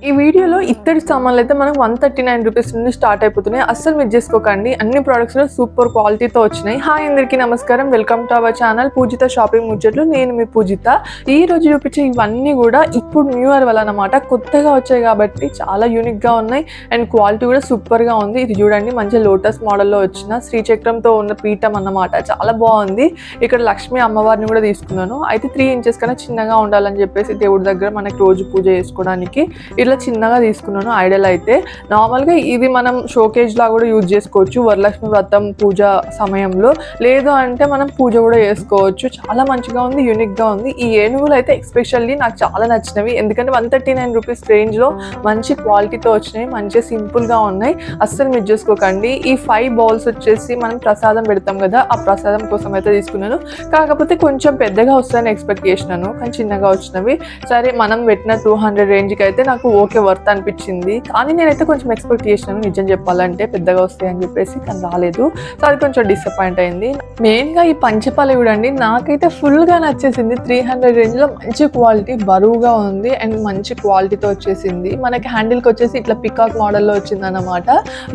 ఈ వీడియోలో ఇత్తడి సామాన్లు అయితే మనకు 139 రూపీస్ నుండి స్టార్ట్ అయిపోతున్నాయి. అస్సలు మిస్ చేసుకోకండి. అన్ని ప్రొడక్ట్స్ లో సూపర్ క్వాలిటీతో వచ్చినాయి. హాయ్ అందరికీ నమస్కారం, welcome to our channel Poojitha shopping ముచ్చట్లు. నేను మీ పూజిత. ఈ రోజు చూపించే ఇవన్నీ కూడా ఇప్పుడు న్యూ ఇయర్ వల్ల అనమాట, కొత్తగా వచ్చాయి కాబట్టి చాలా యూనిక్ గా ఉన్నాయి అండ్ క్వాలిటీ కూడా సూపర్ గా ఉంది. ఇది చూడండి, మంచి లోటస్ మోడల్లో వచ్చిన శ్రీచక్రంతో ఉన్న పీఠం అన్నమాట, చాలా బాగుంది. ఇక్కడ లక్ష్మీ అమ్మవారిని కూడా తీసుకున్నాను. అయితే 3 ఇంచెస్ కన్నా చిన్నగా ఉండాలని చెప్పేసి దేవుడి దగ్గర మనకి రోజు పూజ చేసుకోవడానికి ఇట్లా చిన్నగా తీసుకున్నాను. ఐడల్ అయితే నార్మల్గా ఇది మనం షోకేజ్ లా కూడా యూజ్ చేసుకోవచ్చు వరలక్ష్మి వ్రతం పూజ సమయంలో, లేదు అంటే మనం పూజ కూడా చేసుకోవచ్చు. చాలా మంచిగా ఉంది, యూనిక్ గా ఉంది. ఈ ఏనుగులు అయితే ఎస్పెషల్లీ నాకు చాలా నచ్చినవి, ఎందుకంటే 139 రూపీస్ రేంజ్ లో మంచి క్వాలిటీతో వచ్చినాయి, మంచిగా సింపుల్ గా ఉన్నాయి. అస్సలు మిస్ చేసుకోకండి. ఈ 5 బౌల్స్ వచ్చేసి మనం ప్రసాదం పెడతాం కదా, ఆ ప్రసాదం కోసం అయితే తీసుకున్నాను. కాకపోతే కొంచెం పెద్దగా వస్తాయని ఎక్స్పెక్ట్ చేసినాను, కానీ చిన్నగా వచ్చినవి. సరే, మనం పెట్టిన 200 రేంజ్కి అయితే నాకు ఓకే వర్త్ అనిపించింది. కానీ నేనైతే కొంచెం ఎక్స్పెక్ట్ చేసినాను నిజం చెప్పాలంటే, పెద్దగా వస్తాయని చెప్పేసి, కానీ రాలేదు. సో అది కొంచెం డిసప్పాయింట్ అయింది. మెయిన్గా ఈ పంచపాల చూడండి, నాకైతే ఫుల్గా నచ్చేసింది. 300 రేంజ్లో మంచి క్వాలిటీ, బరువుగా ఉంది అండ్ మంచి క్వాలిటీతో వచ్చేసింది. మనకి హ్యాండిల్కి వచ్చేసి ఇట్లా పికాక్ మోడల్లో వచ్చింది అన్నమాట.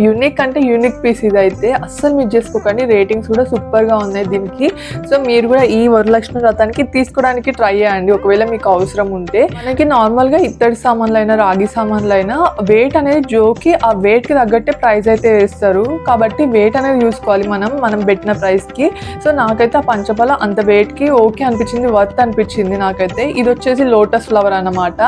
యూనిక్ అంటే యూనిక్ పీస్ ఇదైతే, అస్సలు మిస్ చేసుకోకండి. రేటింగ్స్ కూడా సూపర్గా ఉన్నాయి దీనికి. సో మీరు కూడా ఈ వరలక్ష్మి వ్రతానికి తీసుకోవడానికి ట్రై చేయండి ఒకవేళ మీకు అవసరం ఉంటే. మనకి నార్మల్గా ఇత్తడి సామాన్లు అయినా రాగి సామాన్లు అయినా వెయిట్ అనేది జోకి, ఆ వెయిట్ కి తగ్గట్టే ప్రైస్ అయితే వేస్తారు. కాబట్టి వెయిట్ అనేది చూసుకోవాలి మనం పెట్టిన ప్రైస్ కి. సో నాకైతే ఆ పంచపాల అంత వెయిట్ కి ఓకే అనిపించింది, వర్త్ అనిపించింది నాకైతే. ఇది వచ్చేసి లోటస్ ఫ్లవర్ అన్నమాట.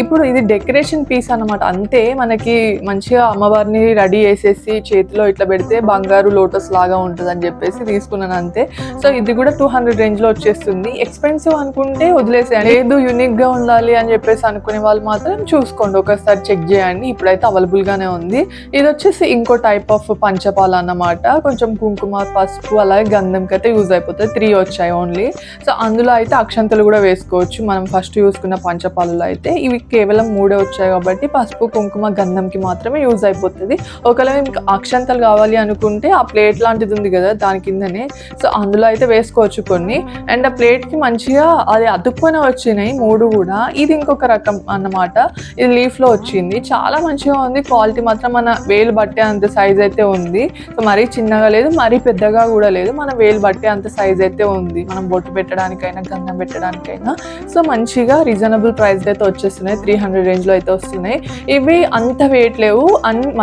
ఇప్పుడు ఇది డెకరేషన్ పీస్ అన్నమాట. అంతే, మనకి మంచిగా అమ్మవారిని రెడీ చేసేసి చేతిలో ఇట్లా పెడితే బంగారు లోటస్ లాగా ఉంటుంది అని చెప్పేసి తీసుకున్నాను అంతే. సో ఇది కూడా 200 రేంజ్ లో వచ్చేస్తుంది. ఎక్స్పెన్సివ్ అనుకుంటే వదిలేసేయండి, లేదు యూనిక్ గా ఉండాలి అని చెప్పేసి అనుకునే వాళ్ళు మాత్రం చూసుకోండి, ఒకసారి చెక్ చేయండి. ఇప్పుడైతే అవైలబుల్ గానే ఉంది. ఇది వచ్చేసి ఇంకో టైప్ ఆఫ్ పంచపాల అన్నమాట. కొంచెం కుంకుమ, పసుపు, అలాగే గంధంకి అయితే యూజ్ అయిపోతుంది. 3 వచ్చాయి ఓన్లీ. సో అందులో అయితే అక్షంతలు కూడా వేసుకోవచ్చు. మనం ఫస్ట్ చూసుకున్న పంచపాలలో అయితే ఇవి కేవలం 3 వచ్చాయి కాబట్టి పసుపు, కుంకుమ, గంధంకి మాత్రమే యూజ్ అయిపోతుంది. ఒకవేళ మీకు అక్షంతలు కావాలి అనుకుంటే ఆ ప్లేట్ లాంటిది ఉంది కదా దాని కిందనే, సో అందులో అయితే వేసుకోవచ్చు కొన్ని. అండ్ ఆ ప్లేట్ కి మంచిగా అది అతుక్కొని వచ్చినాయి 3 కూడా. ఇది ఇంకొక రకం అన్నమాట. ఇది లీఫ్ లో వచ్చింది, చాలా మంచిగా ఉంది. క్వాలిటీ మాత్రం మన వేలు బట్టే అంత సైజ్ అయితే ఉంది. సో మరీ చిన్నగా లేదు, మరీ పెద్దగా కూడా లేదు, మన వేలు బట్టే అంత సైజ్ అయితే ఉంది. మనం బొట్టు పెట్టడానికైనా గంధం పెట్టడానికైనా సో మంచిగా రీజనబుల్ ప్రైస్ అయితే వచ్చేస్తున్నాయి. 300 రేంజ్ లో అయితే వస్తున్నాయి. ఇవి అంత వెయిట్ లేవు,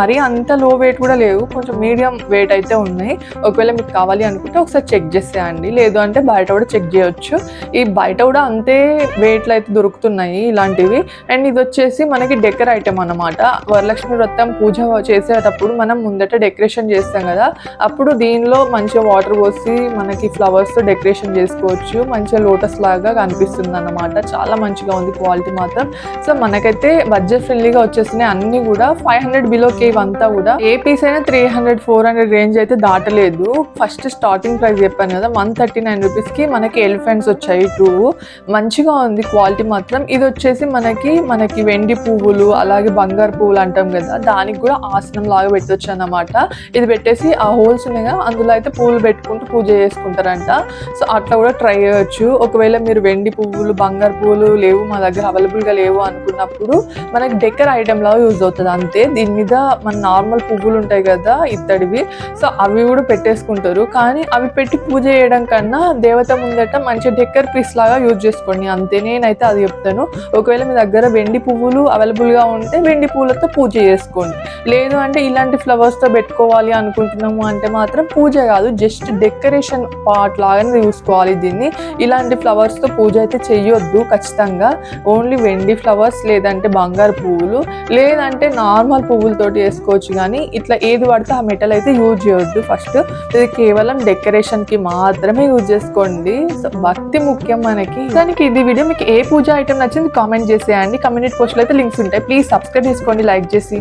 మరీ అంత లో వెయిట్ కూడా లేవు, కొంచెం మీడియం వెయిట్ అయితే ఉన్నాయి. ఒకవేళ మీకు కావాలి అనుకుంటే ఒకసారి చెక్ చేసేయండి, లేదు అంటే బయట కూడా చెక్ చేయొచ్చు. ఈ బయట కూడా అంతే వెయిట్లో అయితే దొరుకుతున్నాయి ఇలాంటివి. అండ్ ఇది వచ్చేసి మనకి డెకర్ ఐటమ్ అన్నమాట. వరలక్ష్మి వ్రతం పూజ చేసేటప్పుడు మనం ముందట డెకరేషన్ చేస్తాం కదా, అప్పుడు దీనిలో మంచిగా వాటర్ పోసి మనకి ఫ్లవర్స్ తో డెకరేషన్ చేసుకోవచ్చు. మంచిగా లోటస్ లాగా కనిపిస్తుంది అన్నమాట. చాలా మంచిగా ఉంది క్వాలిటీ మాత్రం. సో మనకైతే బడ్జెట్ ఫ్రెండ్లీగా వచ్చేసినాయి అన్ని కూడా. 500 బిలోకి ఇవంతా కూడా. ఏ పీస్ అయినా 300, 400 రేంజ్ అయితే దాటలేదు. ఫస్ట్ స్టార్టింగ్ ప్రైస్ చెప్పాను కదా, 139 రూపీస్ కి మనకి ఎలిఫెంట్స్ వచ్చాయి 2. మంచిగా ఉంది క్వాలిటీ మాత్రం. ఇది వచ్చేసి మనకి వెండి పువ్వులు, అలాగే బంగారు పువ్వులు అంటాం కదా, దానికి కూడా ఆసనం లాగా పెట్టొచ్చు అన్నమాట. ఇది పెట్టేసి ఆ హోల్స్ ఉన్నాయి కదా, అందులో అయితే పువ్వులు పెట్టుకుంటూ పూజ చేసుకుంటారంట. సో అట్లా కూడా ట్రై చేయొచ్చు. ఒకవేళ మీరు వెండి పువ్వులు, బంగారు పువ్వులు లేవు, మా దగ్గర అవైలబుల్ గా లేవు అనుకున్నప్పుడు మనకి డెకర్ ఐటమ్ లాగా యూజ్ అవుతుంది అంతే. దీని మీద మన నార్మల్ పువ్వులు ఉంటాయి కదా ఇత్తడివి, సో అవి కూడా పెట్టేసుకుంటారు. కానీ అవి పెట్టి పూజ చేయడం కన్నా దేవత ముందట మంచి డెకర్ పీస్ లాగా యూజ్ చేసుకోండి అంతే. నేనైతే అది చెప్తాను. ఒకవేళ మీ దగ్గర వెండి పువ్వులు అవైలబుల్ గా ఉంటే వెండి పువ్వులతో పూజ చేసుకోండి, లేదు అంటే ఇలాంటి ఫ్లవర్స్ తో పెట్టుకోవాలి అనుకుంటున్నాము అంటే మాత్రం పూజ కాదు, జస్ట్ డెకరేషన్ పార్ట్ లాగానే చూసుకోవాలి దీన్ని. ఇలాంటి ఫ్లవర్స్ తో పూజ అయితే చెయ్యొద్దు ఖచ్చితంగా. ఓన్లీ వెండి ఫ్లవర్స్, లేదంటే బంగారు పువ్వులు, లేదంటే నార్మల్ పువ్వులతోటి వేసుకోవచ్చు. కానీ ఇట్లా ఏది పడితే ఆ మెటల్ అయితే యూజ్ చేయొద్దు. ఫస్ట్ ఇది కేవలం డెకరేషన్ కి మాత్రమే యూజ్ చేసుకోండి. సో భక్తి ముఖ్యం మనకి. దానికి ఇది వీడియో మీకు ఏ పూజ ఐటమ్ నచ్చింది కామెంట్ చేసేయండి. కమ్యూనిటీ పోస్ట్లో అయితే లింక్స్ ఉంటాయి. ప్లీజ్ సబ్స్క్రైబ్ చేసుకోండి లైక్ చేసి.